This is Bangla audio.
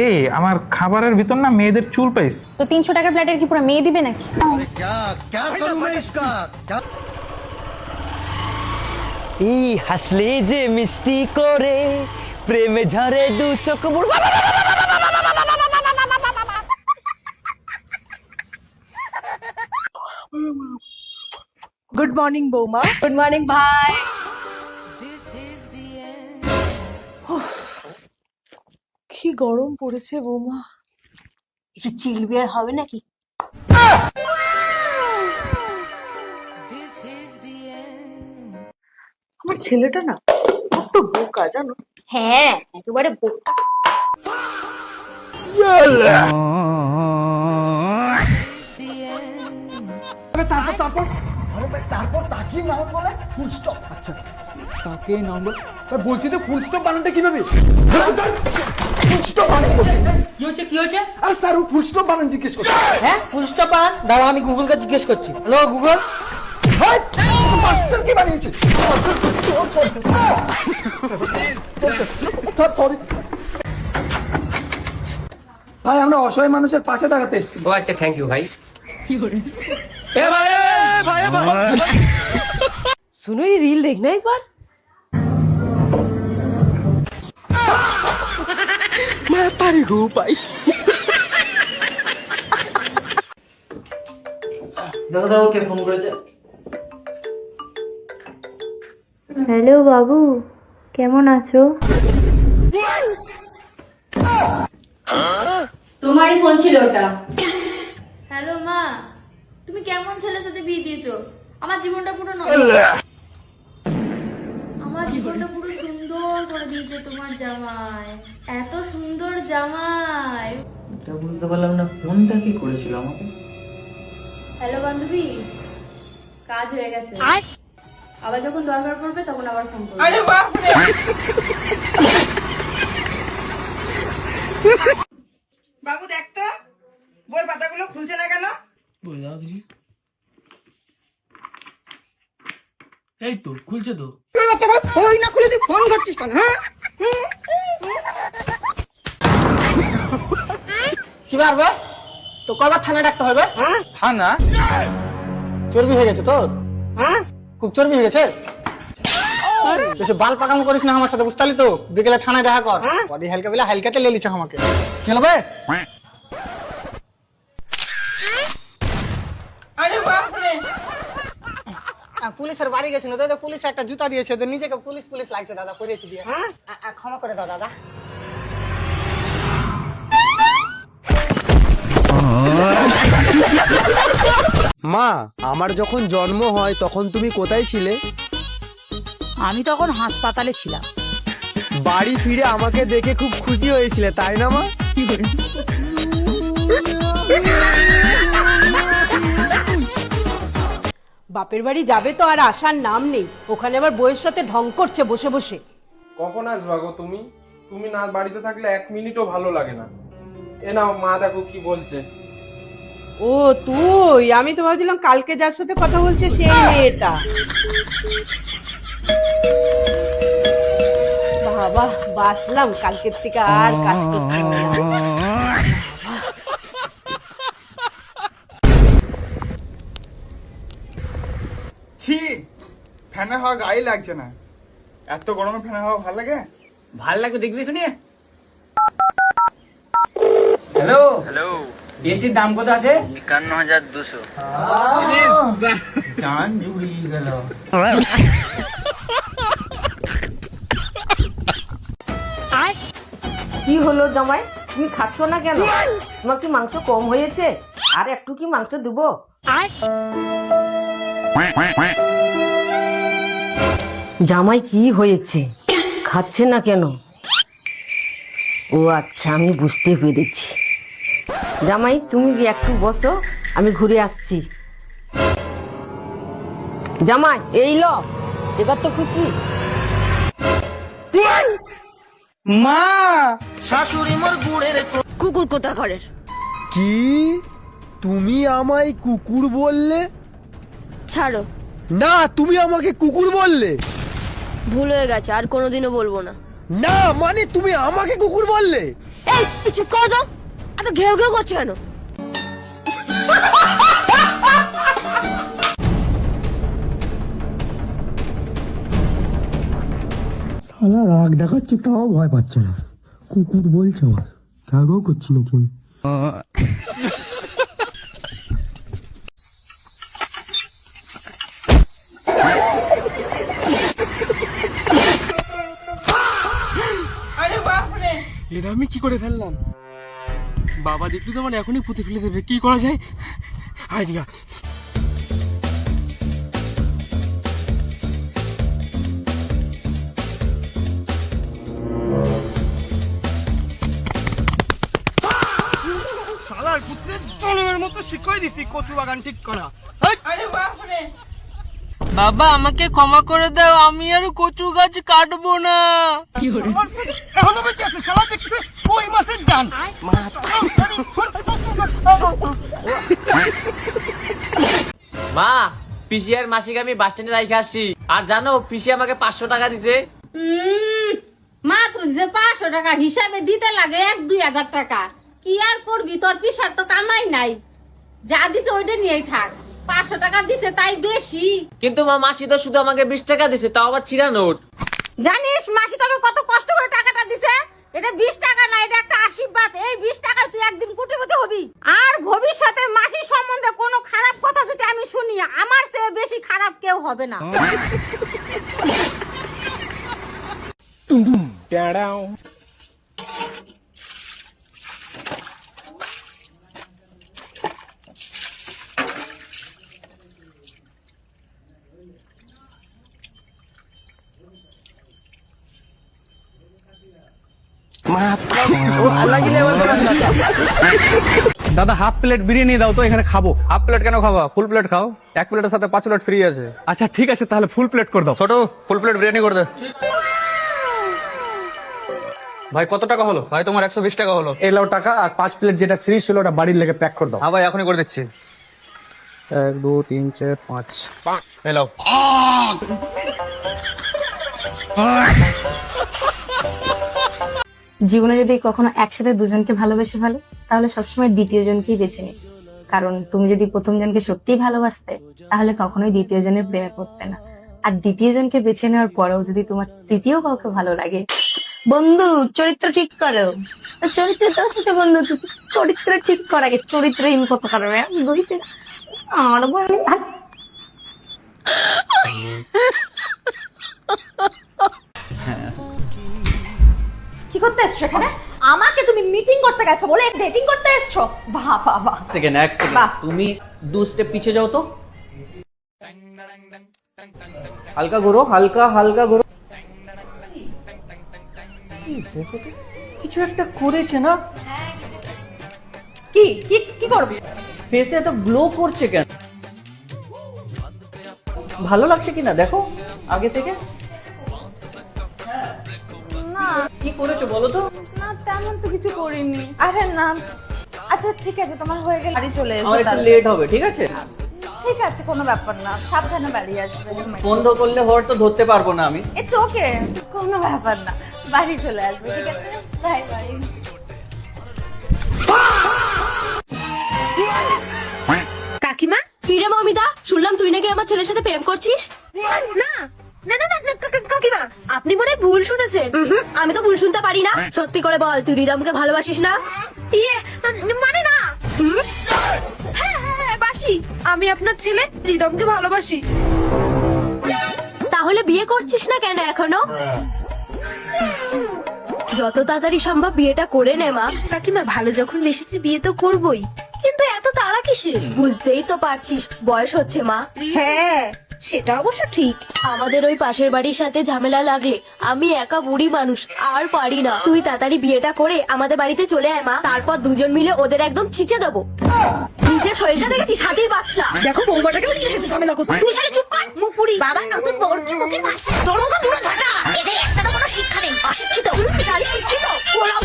এই আমার খাবারের ভিতর না মেয়েদের চুল পাইস। তো 300 টাকার প্লেটের কি পুরো মেয়ে দিবে নাকি? এই হাসলে যে মিষ্টি করে প্রেমে ঝরে দু চোখ বুড়। গুড মর্নিং বৌমা। গুড মর্নিং ভাই। কি গরম পড়েছে বৌমা। একটু চিল বিয়ার হবে নাকি? আমার ছেলেটা না কত বোকা জানো। হ্যাঁ একেবারে বোকা। তারপর তাকিয়ে না বলে ফুল স্টপ। আচ্ছা তাকে নাম বল। বলছি তো ফুল স্টপ বানানটা কিভাবে? ফুল স্টপ বানান বলছি। কি হয়েছে? আর স্যার ও ফুল স্টপ বানান জিজ্ঞেস করছে। হ্যাঁ ফুল স্টপ বানান। দাঁড়াও আমি গুগলকে জিজ্ঞেস করছি। Hello Google. হাই মাস্টার কি বানিয়েছে? Sir sorry. ভাই আমরা অসহায় মানুষের পাশে দাঁড়াতে এসেছি। ও আচ্ছা থ্যাংক ইউ ভাই। सुनो ये रील देखना एक बार। मैं पारी रो पाई। দেখো দেখো কে ফোন করেছে। হ্যালো বাবু, কেমন আছো? তোমারই ফোন ছিল ওটা। হ্যালো মা, তুমি কেমন ছেলের সাথে বিয়ে দিয়েছো? আমার জীবনটা পুরো আমার জীবনটা পুরো সুন্দর করে দিয়েছে তোমার জামাই। এত সুন্দর জামাই। এটা বুঝতে পারলাম না ফোনটা কি করেছিল আমাকে। হ্যালো বান্ধবী, কাজ হয়ে গেছে। আবার যখন দরকার পড়বে তখন আবার ফোন করবে। আরে বাপ রে। বাবু দেখ তো বই পাতাগুলো খুলছে না কেন? বলে দাও দিদি। এই তো খুলছে তো। বই না খুলে তুই ফোন করছিস কেন? হ্যাঁ কি পারবে তো কয়বার থানায় ডাকতে হবে? হ্যাঁ থানা? চর্বি হয়ে গেছে তোর? হ্যাঁ খুব চর্বি হয়ে গেছে। বেশি বাল পাকামো করিস না আমার সাথে, বুঝতে পারলি তো? বিকেলে থানায় দেখা কর। বডি হালকা বেলা হালকাতে লে লিছে আমাকে। খেলবে? পুলিশের বাড়ি গেছিল তো পুলিশ একটা জুতা দিয়েছে, নিজেকে পুলিশ পুলিশ লাগছে দাদা, করেছি দিয়ে। হ্যাঁ ক্ষমা করে দাও দাদা। মা, আমার যখন জন্ম হয় তখন তুমি কোথায় ছিলে? আমি তখন হাসপাতালে ছিলাম। বাড়ি ফিরে আমাকে দেখে খুব খুশি হয়েছিলে তাই না মা? বাপের বাড়ি যাবে তো আর আসার নাম নেই। ওখানে আবার বউয়ের সাথে ঢং করছে বসে বসে। কখন আসবা গো তুমি? তুমি না বাড়িতে থাকলে 1 মিনিটও ভালো লাগে না। এ নাও মা দেখো কি বলছে। ও তুই, আমি তো ভাবছিলাম কালকে যার সাথে কথা বলছে সেই মেয়েটা। বাবা বাসলাম, কালকের থেকে আর কাজ করতে হবে না। ছি, ফ্যানের হাওয়া গায়ে লাগছে না। এত গরমে ফ্যানের হাওয়া ভালো লাগে? ভাল লাগবে দেখবি এখানে। হ্যালো হ্যালো, এসির দাম কত আছে? 51,200। জান জুড়িয়ে গেল। কি হলো জামাই, তুমি খাচ্ছ না কেন? তোমার কি মাংস কম হয়েছে? আর একটু কি মাংস দেবো? জামাই কি হয়েছে, খাচ্ছে না কেন? ও আচ্ছা, আমি বুঝতে পেরেছি। জামাই তুমি একটু বসো, আমি ঘুরে আসছি। জামাই এই লো, এবার তো খুশি? মা, কুকুর কোথাকারের। কি তুমি আমায় কুকুর বললে? ছাড়ো, না, তুমি আমাকে কুকুর বললে। ভুল হয়ে গেছে, আর কোনোদিনও বলবো না। না মানে তুমি আমাকে কুকুর বললে? এই কিছু কর দাও, এত ঘেউ ঘেউ করছো কেন? শালা রাগ দেখাচ্ছে তাও ভয় পাচ্ছে না, কুকুর বলছে আমার, রাগও করছি নাকি আমি? এটা আমি কি করে ফেললাম? বাবা দেখলি তো মানে এখনই পুঁতে ফেলে দেবে। কি করা যায়? আইডিয়া। শালার পুত্রে জন্মের মতো শিখিয়ে দিছি কচু বাগান ঠিক করা। বাবা আমাকে ক্ষমা করে দাও, আমি আর কচু গাছ কাটবো না। এখনো বেঁচে আছে শালা, দেখতে কই মাছের জান। মা, পিসি আর মাসিকে আমি বাস স্ট্যান্ডে রাইখে আসছি। আর জানো পিসি আমাকে 500 টাকা দিছে। মাত্র যে 500 টাকা হিসাবে দিতে লাগে 1-2 হাজার টাকা। কি আর করবি, তোর পিসার তো কামাই নাই। যা দিছে ওইটা নিয়েই থাক। 500 টাকা দিছে তাই বেশি। কিন্তু মা, মাসি তো শুধু আমাকে 20 টাকা দিছে, তাও আবার ছিঁড়া নোট। জানিস মাসি তোকে কত কষ্ট করে টাকাটা দিছে? এটা 20 টাকা না, এটা একটা আশীর্বাদ। এই 20 টাকায় তুই একদিন কোটিপতি হবি। আর ভবিষ্যতে মাসির সম্বন্ধে কোনো খারাপ কথা যদি আমি শুনি, আমার চেয়ে বেশি খারাপ কেউ হবে না। দাদা হাফ প্লেট বিরিয়ানি দাও তো, এখানে খাবো। হাফ প্লেট কেন খাবা? ফুল প্লেট খাও, এক প্লেটের সাথে 5 প্লেট ফ্রি আছে। আচ্ছা ঠিক আছে, তাহলে ফুল প্লেট করে দাও। ছোট ফুল প্লেট বিরিয়ানি করে দে। ভাই কত টাকা হলো? ভাই তোমার 120 টাকা হলো। এলাও টাকা, আর 5 প্লেট যেটা ফ্রি ছিল ওটা বাড়ির লেগে প্যাক করে দাও। হ্যাঁ ভাই এখনই করে দিচ্ছি। 1 2 3 4 5 এলাও। জীবনে যদি কখনো একসাথে দুজনকে ভালোবেসে ফেলো, তাহলে সবসময় দ্বিতীয় জনকেই বেছে নিই। কারণ তুমি যদি প্রথম জনকে সত্যিই ভালোবাসতে, তাহলে কখনোই দ্বিতীয় জনের প্রেমে পড়তে না। আর দ্বিতীয় জনকে বেছে নেওয়ার পরেও যদি তোমার তৃতীয় কাউকে ভালো লাগে, বন্ধু চরিত্র ঠিক করো। চরিত্র তো শেষে বন্ধু, চরিত্র ঠিক কর আগে, চরিত্রহীন কত কারণে আর কি করতে এসছো এখানে? আমাকে তুমি মিটিং করতে গেছো বলে ডেটিং করতে এসছো? বাহ বাহ বাহ। এক সেকেন্ড, তুমি 2 স্টেপ পিছে যাও তো। হালকা ঘোরো, হালকা হালকা ঘোরো। কিছু একটা করেছে না? কি কি কি করবে? ফেসে এত গ্লো করছে কেন? ভালো লাগছে কিনা দেখো আগে থেকে। না কি করেছো বলো তো? না তেমন তো কিছু করিনি। আরে না, আচ্ছা ঠিক আছে, তোমার হয়ে গেলে বাড়ি চলে এসো। আমার একটু লেট হবে, ঠিক আছে? ঠিক আছে, কোনো ব্যাপার না, সাবধানে বাড়ি আসবে। বন্ধ করলে হয়তো ধরতে পারবো না আমি। ইটস ওকে, কোনো ব্যাপার না, বাড়ি চলে আসবে। ঠিক আছে, বাই বাই। কাকিমা, কি রে মমিতা, শুনলাম তুই নাকি আমার ছেলের সাথে প্রেম করছিস? না না না না কাকিমা, আপনি মনে হয় ভুল শুনেছেন। আমি তো ভুল শুনতে পারি না। সত্যি করে বল, তুই রিদমকে ভালোবাসিস না? ইয়ে মানে না। হ্যাঁ হ্যাঁ বাসি, আমি আপনার ছেলে রিদমকে ভালোবাসি। তাহলে বিয়ে করছিস না কেন এখনো? যত তাড়াতাড়ি সম্ভব বিয়েটা করে নে মা। কাকিমা, ভালো যখন বেসেছে বিয়ে তো করবই, কিন্তু এত তাড়া কিসে? বুঝতেই তো পারছিস বয়স হচ্ছে মা। হ্যাঁ সেটা অবশ্য ঠিক। আমাদের ওই পাশের বাড়ির সাথে ঝামেলা লাগলে আমি একা বুড়ি মানুষ আর পারি না। তুই তাড়াতাড়ি বিয়েটা করে আমাদের বাড়িতে চলে আয় মা, তারপর দুজন মিলে ওদের একদম ছিঁচে দেবো। নিজের শরীরটা দেখেছিস, হাতির বাচ্চা। দেখো বৌমাটাকেও নিয়ে এসেছে ঝামেলা করতে। তুই শালি চুপ কর, মুখ পুরি। বাবা নতুন বউর কি মুখের ভাষা? তোর মতো পুরো ঝাঁটা, এদের একটা কোনো শিক্ষা নেই, অশিক্ষিত। শালি শিক্ষিত, ওরাও